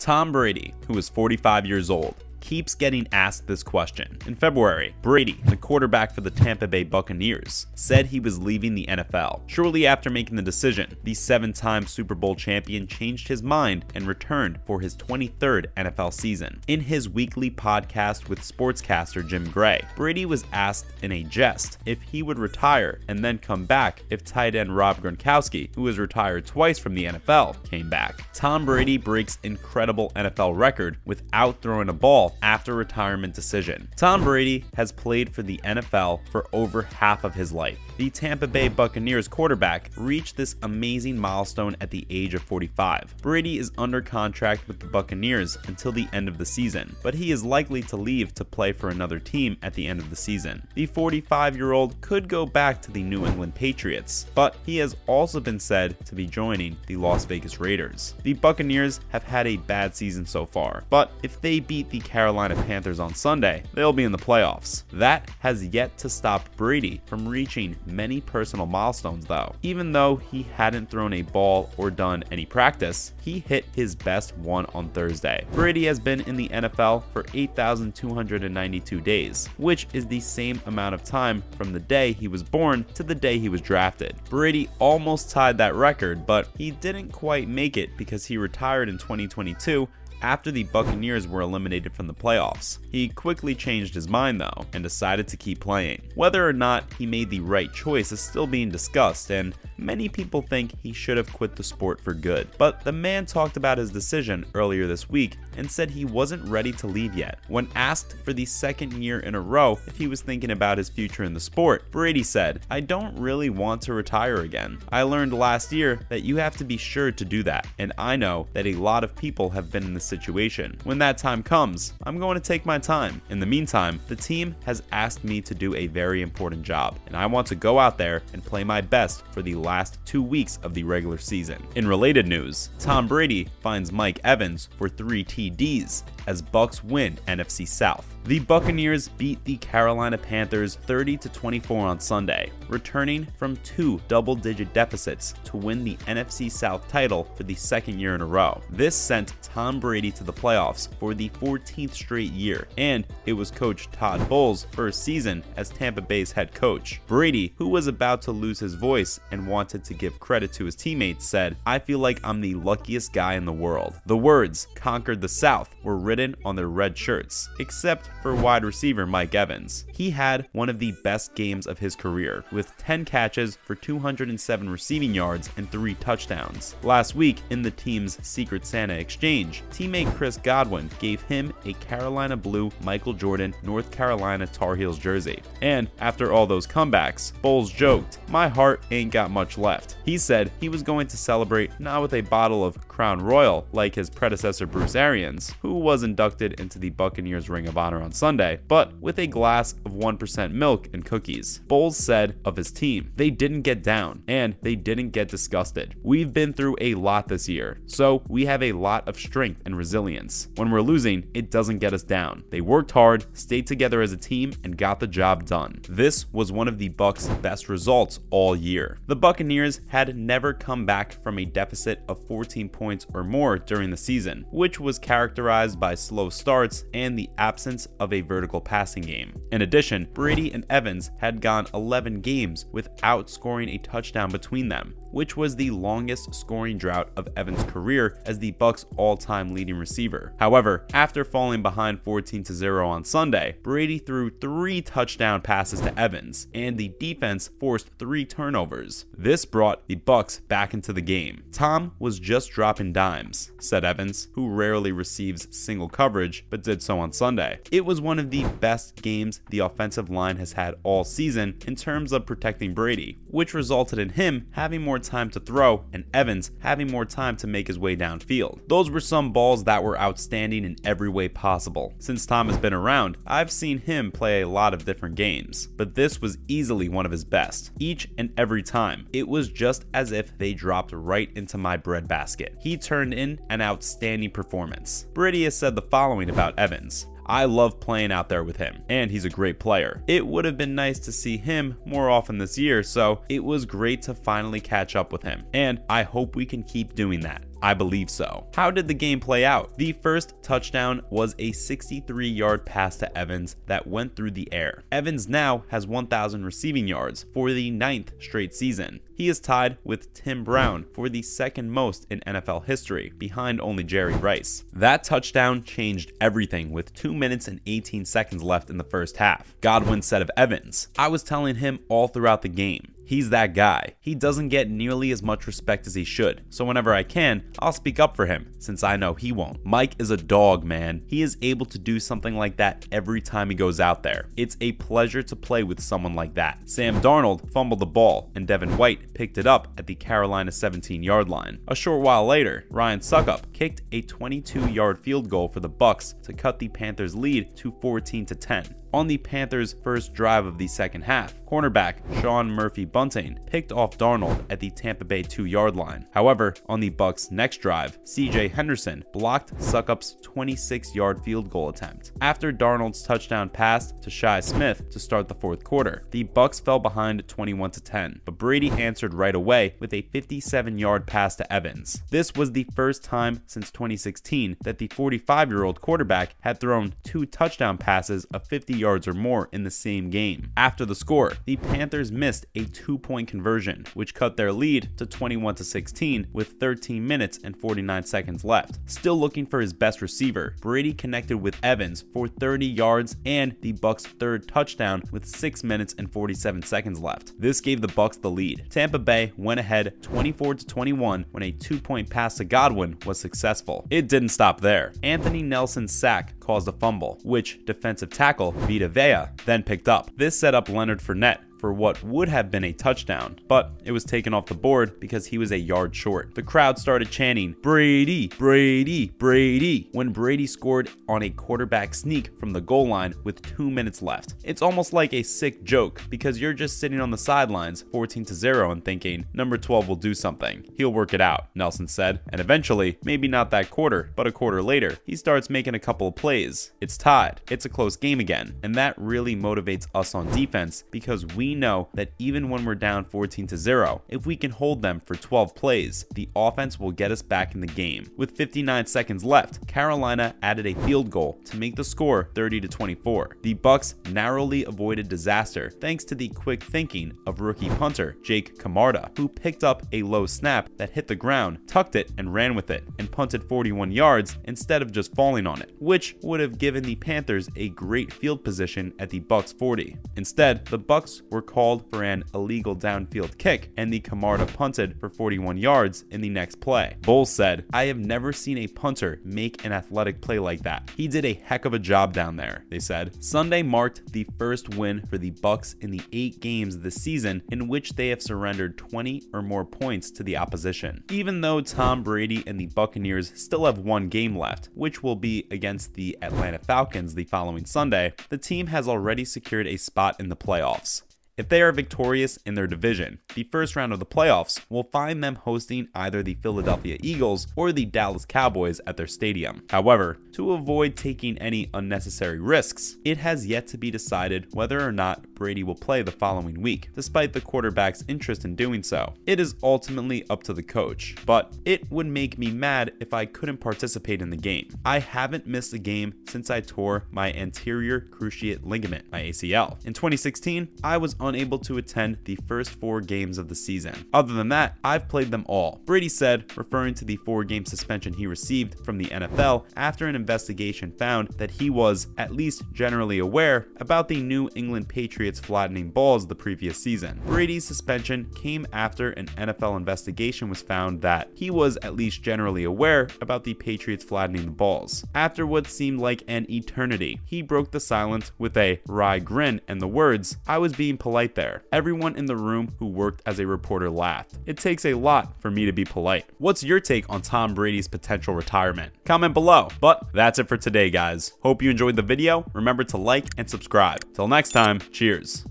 Tom Brady, who is 45 years old, keeps getting asked this question. In February, Brady, the quarterback for the Tampa Bay Buccaneers, said he was leaving the NFL. Shortly after making the decision, the 7-time Super Bowl champion changed his mind and returned for his 23rd NFL season. In his weekly podcast with sportscaster Jim Gray, Brady was asked in a jest if he would retire and then come back if tight end Rob Gronkowski, who has retired twice from the NFL, came back. Tom Brady breaks incredible NFL record without throwing a ball after retirement decision. Tom Brady has played for the NFL for over half of his life. The Tampa Bay Buccaneers quarterback reached this amazing milestone at the age of 45. Brady is under contract with the Buccaneers until the end of the season, but he is likely to leave to play for another team at the end of the season. The 45-year-old could go back to the New England Patriots, but he has also been said to be joining the Las Vegas Raiders. The Buccaneers have had a bad season so far, but if they beat the Carolina Panthers on Sunday, they'll be in the playoffs. That has yet to stop Brady from reaching many personal milestones though. Even though he hadn't thrown a ball or done any practice, he hit his best one on Thursday. Brady has been in the NFL for 8,292 days, which is the same amount of time from the day he was born to the day he was drafted. Brady almost tied that record, but he didn't quite make it because he retired in 2022 after the Buccaneers were eliminated from the playoffs. He quickly changed his mind though and decided to keep playing. Whether or not he made the right choice is still being discussed, and many people think he should have quit the sport for good. But the man talked about his decision earlier this week and said he wasn't ready to leave yet. When asked for the second year in a row if he was thinking about his future in the sport, Brady said, "I don't really want to retire again. I learned last year that you have to be sure to do that, and I know that a lot of people have been in this situation. When that time comes, I'm going to take my time. In the meantime, the team has asked me to do a very important job, and I want to go out there and play my best for the last 2 weeks of the regular season." In related news, Tom Brady finds Mike Evans for 3 TDs as Bucs win NFC South. The Buccaneers beat the Carolina Panthers 30-24 on Sunday, returning from 2 double-digit deficits to win the NFC South title for the second year in a row. This sent Tom Brady to the playoffs for the 14th straight year, and it was coach Todd Bowles' first season as Tampa Bay's head coach. Brady, who was about to lose his voice and wanted to give credit to his teammates, said, "I feel like I'm the luckiest guy in the world." The words "conquered the South" were written on their red shirts, except for wide receiver Mike Evans. He had one of the best games of his career, with 10 catches for 207 receiving yards and 3 touchdowns. Last week, in the team's Secret Santa exchange, teammate Chris Godwin gave him a Carolina blue Michael Jordan North Carolina Tar Heels jersey. And after all those comebacks, Bowles joked, "My heart ain't got much left." He said he was going to celebrate not with a bottle of Crown Royal like his predecessor Bruce Arians, who was inducted into the Buccaneers Ring of Honor on Sunday, but with a glass of 1% milk and cookies. Bowles said of his team, "They didn't get down, and they didn't get disgusted. We've been through a lot this year, so we have a lot of strength and resilience. When we're losing, it doesn't get us down. They worked hard, stayed together as a team, and got the job done." This was one of the Bucs' best results all year. The Buccaneers had never come back from a deficit of 14 points or more during the season, which was characterized by slow starts and the absence of a vertical passing game. In addition, Brady and Evans had gone 11 games without scoring a touchdown between them, which was the longest scoring drought of Evans' career as the Bucs' all-time leading receiver. However, after falling behind 14-0 on Sunday, Brady threw 3 touchdown passes to Evans, and the defense forced 3 turnovers. This brought the Bucs back into the game. "Tom was just dropping dimes," said Evans, who rarely receives single coverage but did so on Sunday. "It was one of the best games the offensive line has had all season in terms of protecting Brady, which resulted in him having more time to throw and Evans having more time to make his way downfield. Those were some balls that were outstanding in every way possible. Since Tom has been around, I've seen him play a lot of different games, but this was easily one of his best. Each and every time, it was just as if they dropped right into my breadbasket. He turned in an outstanding performance." Brady has said the following about Evans: "I love playing out there with him, and he's a great player. It would have been nice to see him more often this year, so it was great to finally catch up with him, and I hope we can keep doing that. I believe so. How did the game play out? The first touchdown was a 63-yard pass to Evans that went through the air. Evans now has 1,000 receiving yards for the 9th straight season. He is tied with Tim Brown for the second most in NFL history, behind only Jerry Rice. That touchdown changed everything with 2 minutes and 18 seconds left in the first half. Godwin said of Evans, "I was telling him all throughout the game. He's that guy. He doesn't get nearly as much respect as he should, so whenever I can, I'll speak up for him, since I know he won't. Mike is a dog, man. He is able to do something like that every time he goes out there. It's a pleasure to play with someone like that." Sam Darnold fumbled the ball, and Devin White picked it up at the Carolina 17-yard line. A short while later, Ryan Suckup kicked a 22-yard field goal for the Bucs to cut the Panthers' lead to 14-10. On the Panthers' first drive of the second half, cornerback Sean Murphy-Bunting picked off Darnold at the Tampa Bay 2-yard line. However, on the Bucs' next drive, C.J. Henderson blocked Succup's 26-yard field goal attempt. After Darnold's touchdown pass to Shi Smith to start the fourth quarter, the Bucs fell behind 21-10, but Brady answered right away with a 57-yard pass to Evans. This was the first time since 2016 that the 45-year-old quarterback had thrown 2 touchdown passes of 50 yards or more in the same game. After the score, the Panthers missed a 2-point conversion, which cut their lead to 21-16 with 13 minutes and 49 seconds left. Still looking for his best receiver, Brady connected with Evans for 30 yards and the Bucs' third touchdown with 6 minutes and 47 seconds left. This gave the Bucs the lead. Tampa Bay went ahead 24-21 when a 2-point pass to Godwin was successful. It didn't stop there. Anthony Nelson's sack caused a fumble, which defensive tackle Vita Vea then picked up. This set up Leonard Fournette for what would have been a touchdown, but it was taken off the board because he was a yard short. The crowd started chanting, "Brady, Brady, Brady," when Brady scored on a quarterback sneak from the goal line with 2 minutes left. It's almost like a sick joke because you're just sitting on the sidelines 14-0 and thinking, number 12 will do something. He'll work it out, Nelson said, and eventually, maybe not that quarter, but a quarter later, he starts making a couple of plays. It's tied. It's a close game again, and that really motivates us on defense because we know that even when we're down 14-0, if we can hold them for 12 plays, the offense will get us back in the game. With 59 seconds left, Carolina added a field goal to make the score 30-24. The Bucs narrowly avoided disaster thanks to the quick thinking of rookie punter Jake Camarda, who picked up a low snap that hit the ground, tucked it, and ran with it, and punted 41 yards instead of just falling on it, which would have given the Panthers a great field position at the Bucs 40. Instead, the Bucs were called for an illegal downfield kick, and the Camarda punted for 41 yards in the next play. Bowles said, "I have never seen a punter make an athletic play like that. He did a heck of a job down there," they said. Sunday marked the first win for the Bucs in the 8 games this season in which they have surrendered 20 or more points to the opposition. Even though Tom Brady and the Buccaneers still have 1 game left, which will be against the Atlanta Falcons the following Sunday, the team has already secured a spot in the playoffs. If they are victorious in their division, the first round of the playoffs will find them hosting either the Philadelphia Eagles or the Dallas Cowboys at their stadium. However, to avoid taking any unnecessary risks, it has yet to be decided whether or not Brady will play the following week, despite the quarterback's interest in doing so. It is ultimately up to the coach, but it would make me mad if I couldn't participate in the game. I haven't missed a game since I tore my anterior cruciate ligament, my ACL. In 2016, I was unable to attend the first 4 games of the season. Other than that, I've played them all, Brady said, referring to the 4-game suspension he received from the NFL after an investigation found that he was at least generally aware about the New England Patriots flattening balls the previous season. Brady's suspension came after an NFL investigation was found that he was at least generally aware about the Patriots flattening the balls. After what seemed like an eternity, he broke the silence with a wry grin and the words, "I was being polite there." Everyone in the room who worked as a reporter laughed. It takes a lot for me to be polite. What's your take on Tom Brady's potential retirement? Comment below. But that's it for today, guys. Hope you enjoyed the video. Remember to like and subscribe. Till next time, cheers.